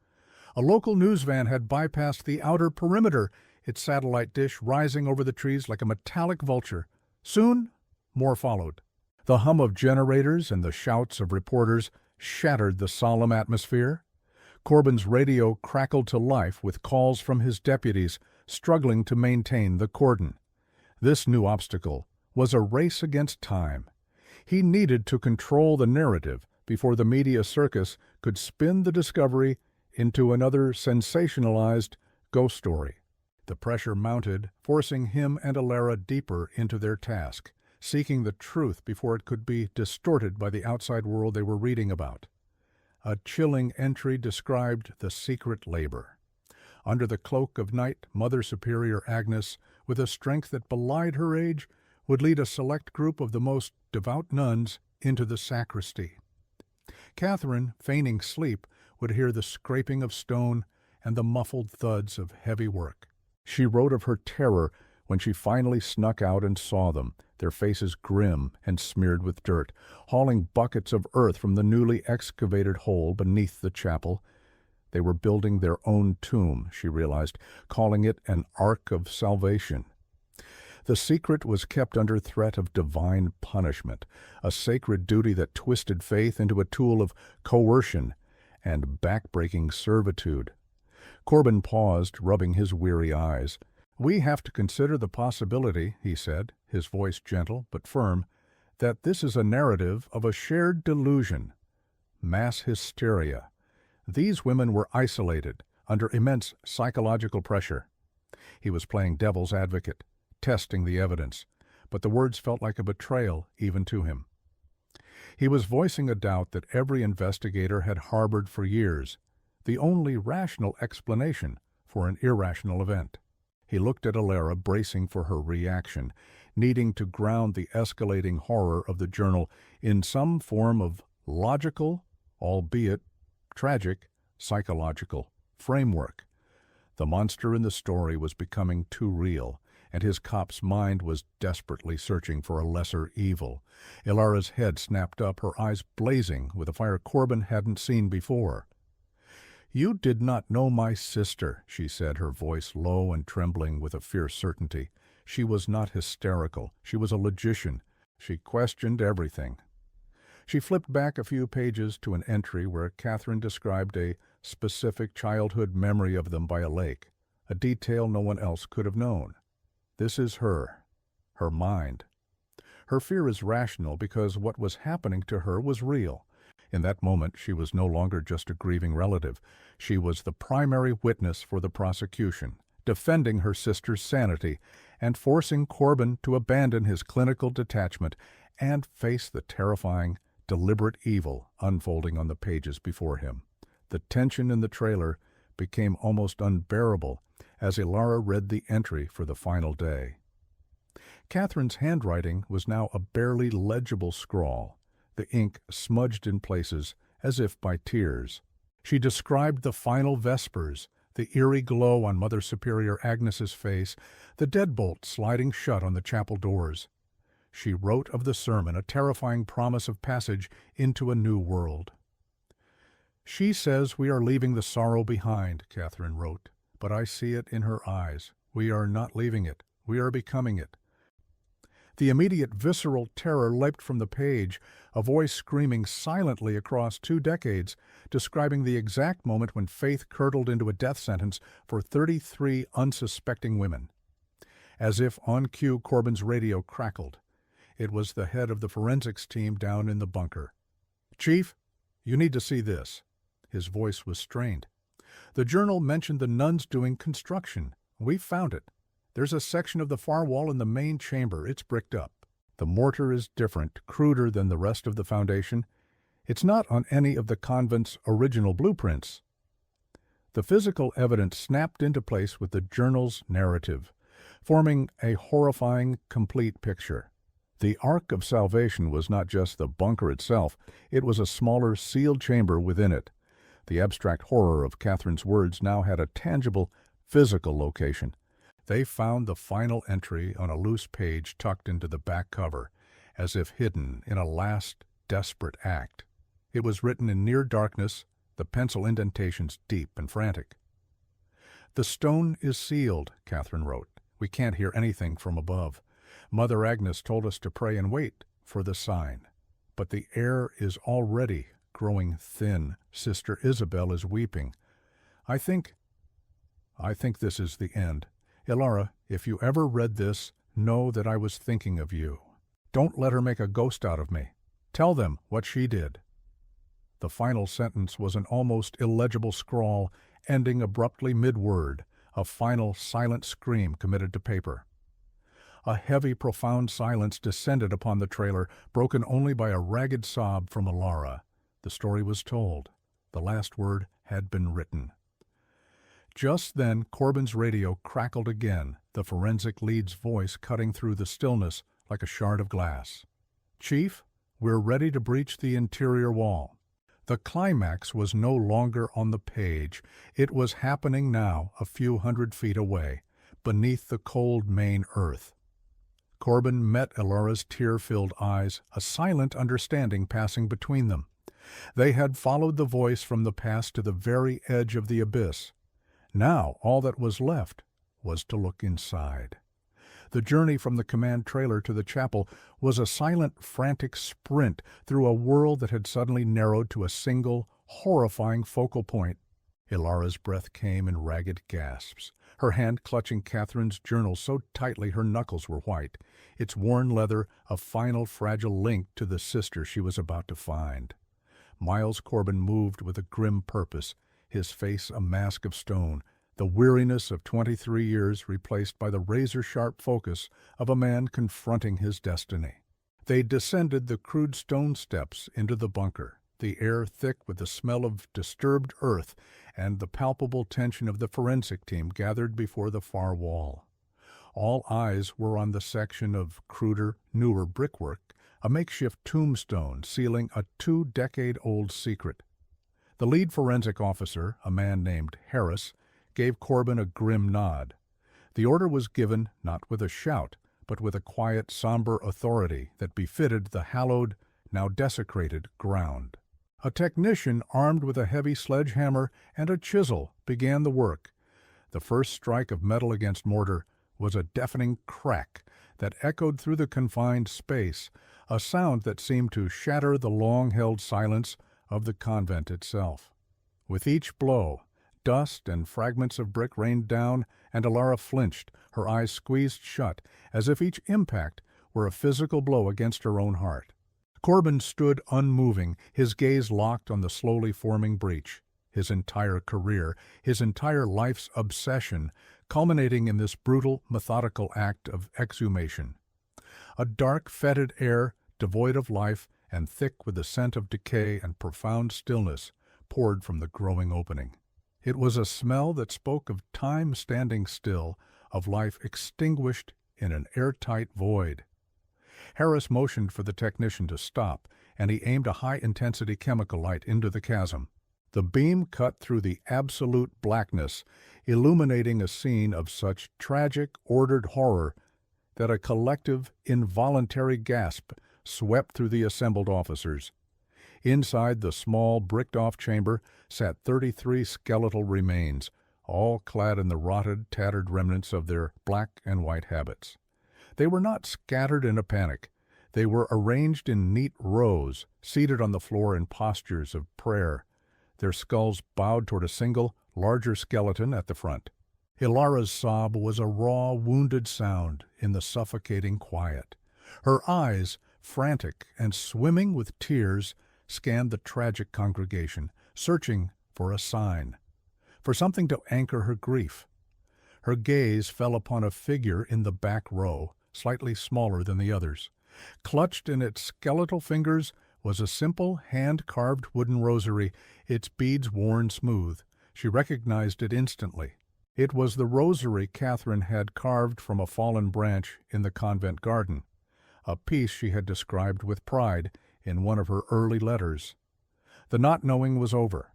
Speaker 1: A local news van had bypassed the outer perimeter, its satellite dish rising over the trees like a metallic vulture. Soon, more followed. The hum of generators and the shouts of reporters shattered the solemn atmosphere. Corbin's radio crackled to life with calls from his deputies, struggling to maintain the cordon. This new obstacle was a race against time. He needed to control the narrative before the media circus could spin the discovery into another sensationalized ghost story. The pressure mounted, forcing him and Ilara deeper into their task, seeking the truth before it could be distorted by the outside world they were reading about. A chilling entry described the secret labor. Under the cloak of night, Mother Superior Agnes, with a strength that belied her age, would lead a select group of the most devout nuns into the sacristy. Catherine, feigning sleep, would hear the scraping of stone and the muffled thuds of heavy work. She wrote of her terror when she finally snuck out and saw them, their faces grim and smeared with dirt, hauling buckets of earth from the newly excavated hole beneath the chapel. They were building their own tomb, she realized, calling it an Ark of Salvation. The secret was kept under threat of divine punishment, a sacred duty that twisted faith into a tool of coercion and backbreaking servitude. Corbin paused, rubbing his weary eyes. "We have to consider the possibility," he said, his voice gentle but firm, "that this is a narrative of a shared delusion, mass hysteria. These women were isolated, under immense psychological pressure." He was playing devil's advocate, testing the evidence, but the words felt like a betrayal even to him. He was voicing a doubt that every investigator had harbored for years, the only rational explanation for an irrational event. He looked at Ilara, bracing for her reaction, needing to ground the escalating horror of the journal in some form of logical, albeit tragic, psychological framework. The monster in the story was becoming too real, and his cop's mind was desperately searching for a lesser evil. Ilara's head snapped up, her eyes blazing with a fire Corbin hadn't seen before. "You did not know my sister," she said, her voice low and trembling with a fierce certainty. She was not hysterical. She was a logician. She questioned everything. She flipped back a few pages to an entry where Catherine described a specific childhood memory of them by a lake, a detail no one else could have known. This is her mind. Her fear is rational because what was happening to her was real. In that moment, she was no longer just a grieving relative. She was the primary witness for the prosecution, defending her sister's sanity and forcing Corbin to abandon his clinical detachment and face the terrifying, deliberate evil unfolding on the pages before him. The tension in the trailer became almost unbearable as Ilara read the entry for the final day. Catherine's handwriting was now a barely legible scrawl, the ink smudged in places as if by tears. She described the final vespers, the eerie glow on Mother Superior Agnes's face, the deadbolt sliding shut on the chapel doors. She wrote of the sermon, a terrifying promise of passage into a new world. "She says we are leaving the sorrow behind," Catherine wrote, "but I see it in her eyes. We are not leaving it. We are becoming it." The immediate visceral terror leapt from the page, a voice screaming silently across 2 decades, describing the exact moment when faith curdled into a death sentence for 33 unsuspecting women. As if on cue, Corbin's radio crackled. It was the head of the forensics team down in the bunker. "Chief, you need to see this." His voice was strained. "The journal mentioned the nuns doing construction. We found it. There's a section of the far wall in the main chamber. It's bricked up. The mortar is different, cruder than the rest of the foundation. It's not on any of the convent's original blueprints." The physical evidence snapped into place with the journal's narrative, forming a horrifying, complete picture. The Ark of Salvation was not just the bunker itself, it was a smaller, sealed chamber within it. The abstract horror of Catherine's words now had a tangible, physical location. They found the final entry on a loose page tucked into the back cover, as if hidden in a last, desperate act. It was written in near darkness, the pencil indentations deep and frantic. "The stone is sealed," Catherine wrote. "We can't hear anything from above. Mother Agnes told us to pray and wait for the sign. But the air is already growing thin. Sister Isabel is weeping. I think this is the end. Ilara, if you ever read this, know that I was thinking of you. Don't let her make a ghost out of me. Tell them what she did." The final sentence was an almost illegible scrawl, ending abruptly mid-word, a final silent scream committed to paper. A heavy, profound silence descended upon the trailer, broken only by a ragged sob from Ilara. The story was told. The last word had been written. Just then, Corbin's radio crackled again, the forensic lead's voice cutting through the stillness like a shard of glass. "Chief, we're ready to breach the interior wall." The climax was no longer on the page. It was happening now, a few hundred feet away, beneath the cold main earth. Corbin met Ilara's tear-filled eyes, a silent understanding passing between them. They had followed the voice from the past to the very edge of the abyss. Now all that was left was to look inside. The journey from the command trailer to the chapel was a silent, frantic sprint through a world that had suddenly narrowed to a single, horrifying focal point. Ilara's breath came in ragged gasps, her hand clutching Catherine's journal so tightly her knuckles were white, its worn leather a final fragile link to the sister she was about to find. Miles Corbin moved with a grim purpose, his face a mask of stone, the weariness of 23 years replaced by the razor-sharp focus of a man confronting his destiny. They descended the crude stone steps into the bunker, the air thick with the smell of disturbed earth and the palpable tension of the forensic team gathered before the far wall. All eyes were on the section of cruder, newer brickwork, a makeshift tombstone sealing a 2-decade-old secret. The lead forensic officer, a man named Harris, gave Corbin a grim nod. The order was given not with a shout, but with a quiet, somber authority that befitted the hallowed, now desecrated ground. A technician armed with a heavy sledgehammer and a chisel began the work. The first strike of metal against mortar was a deafening crack that echoed through the confined space, a sound that seemed to shatter the long-held silence of the convent itself. With each blow, dust and fragments of brick rained down, and Ilara flinched, her eyes squeezed shut, as if each impact were a physical blow against her own heart. Corbin stood unmoving, his gaze locked on the slowly forming breach. His entire career, his entire life's obsession, culminating in this brutal, methodical act of exhumation. A dark, fetid air, devoid of life and thick with the scent of decay and profound stillness, poured from the growing opening. It was a smell that spoke of time standing still, of life extinguished in an airtight void. Harris motioned for the technician to stop, and he aimed a high-intensity chemical light into the chasm. The beam cut through the absolute blackness, illuminating a scene of such tragic, ordered horror that a collective, involuntary gasp swept through the assembled officers. Inside the small, bricked-off chamber sat 33 skeletal remains, all clad in the rotted, tattered remnants of their black and white habits. They were not scattered in a panic. They were arranged in neat rows, seated on the floor in postures of prayer, their skulls bowed toward a single, larger skeleton at the front. Ilara's sob was a raw, wounded sound in the suffocating quiet. Her eyes, frantic and swimming with tears, scanned the tragic congregation, searching for a sign, for something to anchor her grief. Her gaze fell upon a figure in the back row, slightly smaller than the others. Clutched in its skeletal fingers was a simple, hand-carved wooden rosary, its beads worn smooth. She recognized it instantly. It was the rosary Catherine had carved from a fallen branch in the convent garden, a piece she had described with pride in one of her early letters. The not knowing was over.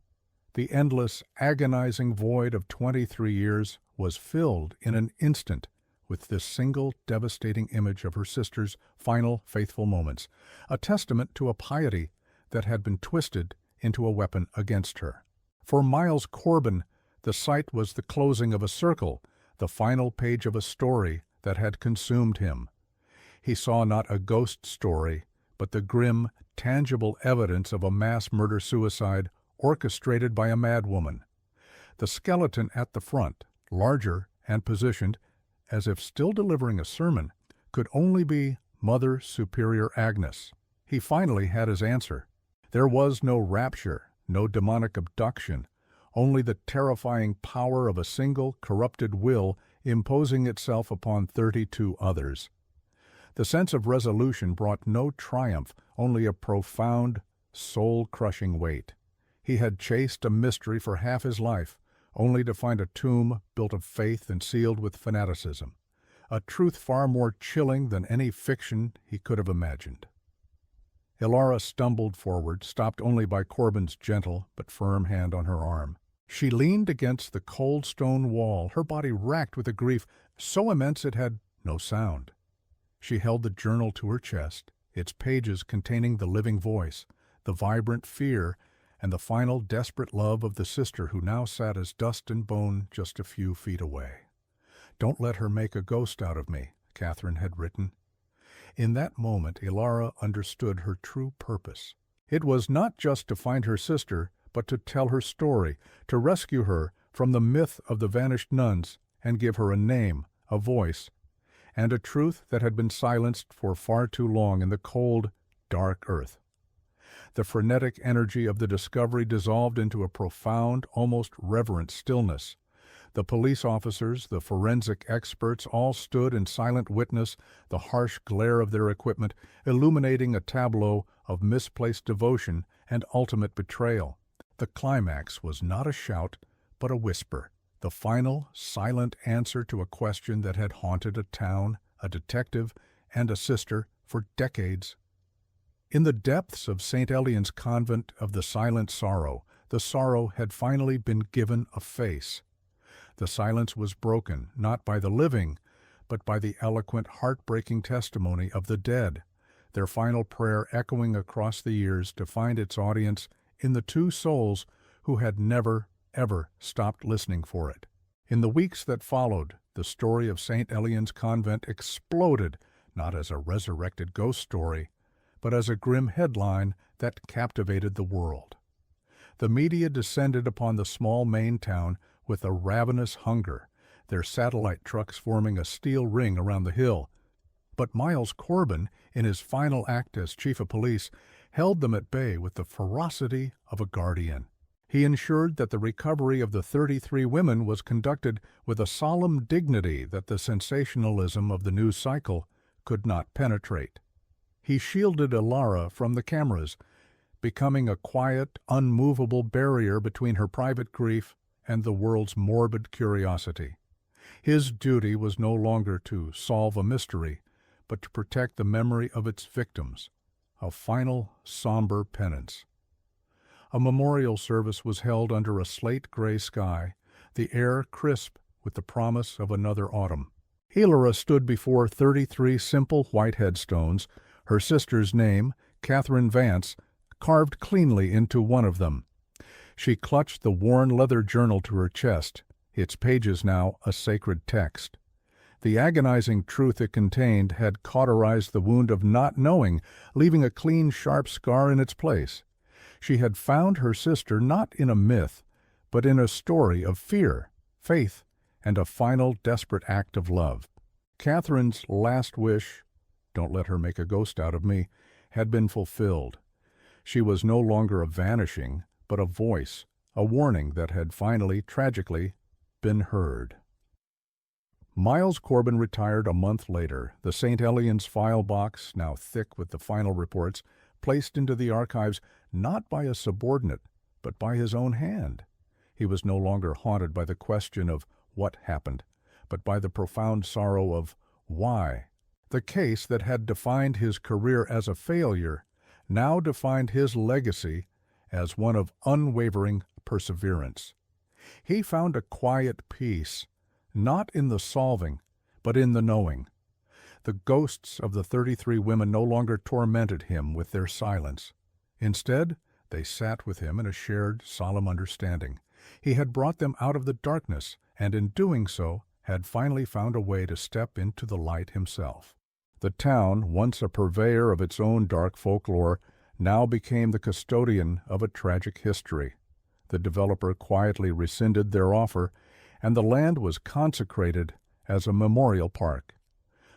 Speaker 1: The endless, agonizing void of 23 years was filled in an instant with this single devastating image of her sister's final faithful moments, a testament to a piety that had been twisted into a weapon against her. For Miles Corbin, the sight was the closing of a circle, the final page of a story that had consumed him. He saw not a ghost story, but the grim, tangible evidence of a mass murder-suicide orchestrated by a madwoman. The skeleton at the front, larger and positioned as if still delivering a sermon, could only be Mother Superior Agnes. He finally had his answer. There was no rapture, no demonic abduction, only the terrifying power of a single corrupted will imposing itself upon 32 others. The sense of resolution brought no triumph, only a profound, soul-crushing weight. He had chased a mystery for half his life, only to find a tomb built of faith and sealed with fanaticism, a truth far more chilling than any fiction he could have imagined. Ilara stumbled forward, stopped only by Corbin's gentle but firm hand on her arm. She leaned against the cold stone wall, her body racked with a grief so immense it had no sound. She held the journal to her chest, its pages containing the living voice, the vibrant fear, and the final desperate love of the sister who now sat as dust and bone just a few feet away. "Don't let her make a ghost out of me," Catherine had written. In that moment, Ilara understood her true purpose. It was not just to find her sister, but to tell her story, to rescue her from the myth of the vanished nuns and give her a name, a voice, and a truth that had been silenced for far too long in the cold, dark earth. The frenetic energy of the discovery dissolved into a profound, almost reverent stillness. The police officers, the forensic experts, all stood in silent witness, the harsh glare of their equipment illuminating a tableau of misplaced devotion and ultimate betrayal. The climax was not a shout, but a whisper, the final, silent answer to a question that had haunted a town, a detective, and a sister for decades. In the depths of St. Elian's Convent of the Silent Sorrow, the sorrow had finally been given a face. The silence was broken, not by the living, but by the eloquent, heartbreaking testimony of the dead, their final prayer echoing across the years to find its audience in the two souls who had never, ever stopped listening for it. In the weeks that followed, the story of St. Elian's Convent exploded, not as a resurrected ghost story, but as a grim headline that captivated the world. The media descended upon the small Maine town with a ravenous hunger, their satellite trucks forming a steel ring around the hill. But Miles Corbin, in his final act as chief of police, held them at bay with the ferocity of a guardian. He ensured that the recovery of the 33 women was conducted with a solemn dignity that the sensationalism of the news cycle could not penetrate. He shielded Ilara from the cameras, becoming a quiet, unmovable barrier between her private grief and the world's morbid curiosity. His duty was no longer to solve a mystery, but to protect the memory of its victims, a final, somber penance. A memorial service was held under a slate-gray sky, the air crisp with the promise of another autumn. Ilara stood before 33 simple white headstones, her sister's name, Catherine Vance, carved cleanly into one of them. She clutched the worn leather journal to her chest, its pages now a sacred text. The agonizing truth it contained had cauterized the wound of not knowing, leaving a clean, sharp scar in its place. She had found her sister not in a myth, but in a story of fear, faith, and a final desperate act of love. Catherine's last wish, "Don't let her make a ghost out of me," had been fulfilled. She was no longer a vanishing, but a voice, a warning that had finally, tragically, been heard. Miles Corbin retired a month later, the St. Elian's file box, now thick with the final reports, placed into the archives not by a subordinate, but by his own hand. He was no longer haunted by the question of what happened, but by the profound sorrow of why. The case that had defined his career as a failure now defined his legacy as one of unwavering perseverance. He found a quiet peace, not in the solving, but in the knowing. The ghosts of the 33 women no longer tormented him with their silence. Instead, they sat with him in a shared, solemn understanding. He had brought them out of the darkness, and in doing so, had finally found a way to step into the light himself. The town, once a purveyor of its own dark folklore, now became the custodian of a tragic history. The developer quietly rescinded their offer, and the land was consecrated as a memorial park.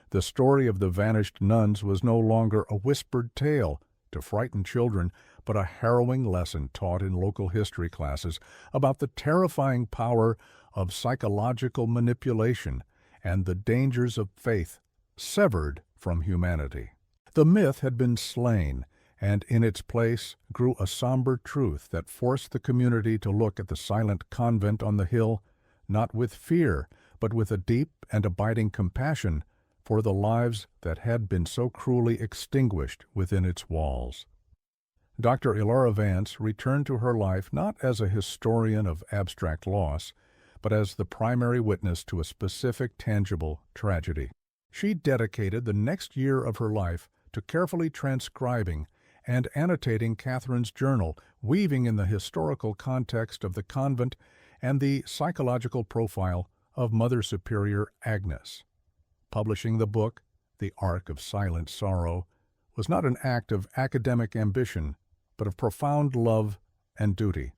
Speaker 1: The story of the vanished nuns was no longer a whispered tale to frighten children, but a harrowing lesson taught in local history classes about the terrifying power of psychological manipulation and the dangers of faith severed from humanity. The myth had been slain, and in its place grew a somber truth that forced the community to look at the silent convent on the hill, not with fear, but with a deep and abiding compassion for the lives that had been so cruelly extinguished within its walls. Dr. Ilara Vance returned to her life not as a historian of abstract loss, but as the primary witness to a specific, tangible tragedy. She dedicated the next year of her life to carefully transcribing and annotating Catherine's journal, weaving in the historical context of the convent and the psychological profile of Mother Superior Agnes. Publishing the book, The Ark of Silent Sorrow, was not an act of academic ambition, but of profound love and duty.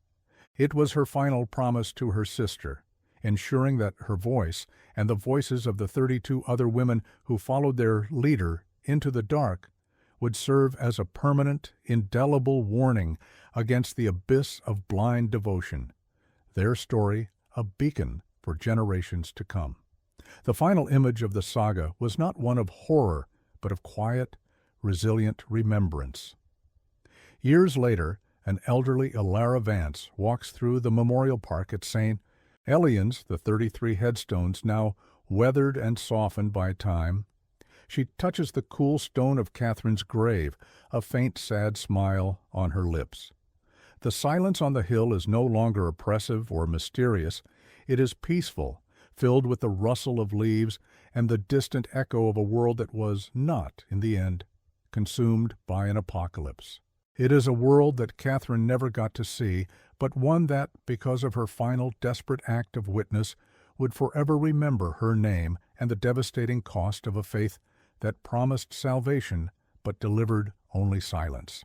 Speaker 1: It was her final promise to her sister, ensuring that her voice and the voices of the 32 other women who followed their leader into the dark would serve as a permanent, indelible warning against the abyss of blind devotion, their story a beacon for generations to come. The final image of the saga was not one of horror, but of quiet, resilient remembrance. Years later, an elderly Ilara Vance walks through the memorial park at St. Elian's, the 33 headstones now weathered and softened by time. She touches the cool stone of Catherine's grave, a faint, sad smile on her lips. The silence on the hill is no longer oppressive or mysterious. It is peaceful, filled with the rustle of leaves and the distant echo of a world that was not, in the end, consumed by an apocalypse. It is a world that Catherine never got to see, but one that, because of her final desperate act of witness, would forever remember her name and the devastating cost of a faith that promised salvation but delivered only silence.